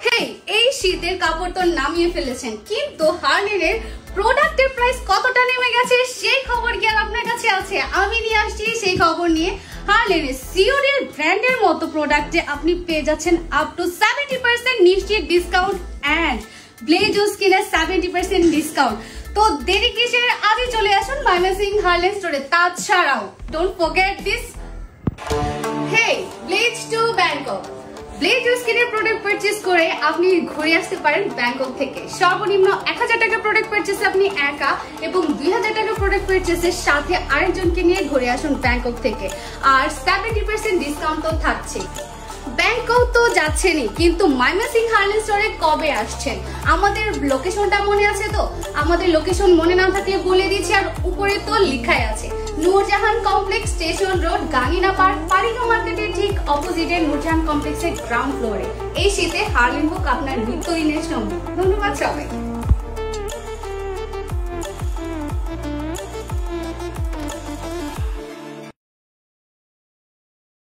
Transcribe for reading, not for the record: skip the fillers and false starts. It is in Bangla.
হেই, এই শীতের কাপড় তো নামিয়ে ফেলেছেন, কিন্তু হার্লেনের প্রোডাক্টের প্রাইস কতটা নেমে গেছে সেই খবর কি আর আপনার কাছে আছে? আমি নিয়ে আসছি সেই খবর নিয়ে। হার্লেনের সিওরির ব্র্যান্ডের মতো প্রোডাক্টে আপনি পেয়ে যাচ্ছেন আপ টু 70% নিশ্চিত ডিসকাউন্ট এন্ড ব্লেজো স্কিনে 70% ডিসকাউন্ট। তো দেরি কিসের, আজই চলে আসুন ময়মনসিং হার্লেন স্টোরে। তাছাড়াও don't forget this, hey, Blaze to Bangkok. ব্লেজো স্কিনের প্রোডাক্ট পারচেজ করে আপনি ঘুরে আসতে পারেন ব্যাংকক থেকে। সর্বনিম্ন 1000 টাকা প্রোডাক্ট পারচেজে আপনি একা এবং 2000 টাকা প্রোডাক্ট পারচেজের সাথে আরেকজনকে নিয়ে ঘুরে আসুন ব্যাংকক থেকে। আর 70% ডিসকাউন্ট তো থাকছে। ব্যাংকক তো যাচ্ছেনই, কিন্তু ময়মনসিং হার্লেন স্টোরে কবে আসছেন? আমাদের লোকেশনটা মনে আছে তো? আমাদের লোকেশন মনে না থাকলে বলে দিচ্ছি, আর উপরে তো লেখাই আছে Nurjahan complex, station road, Gangina park, পারিনো মার্কেটের ঠিক অপোজিটে নূরজাহান কমপ্লেক্সের গ্রাউন্ড ফ্লোরে। এই শীতে হার্লেন বুক আপনার নিত্যদিনের সঙ্গী। ধন্যবাদ সবাই।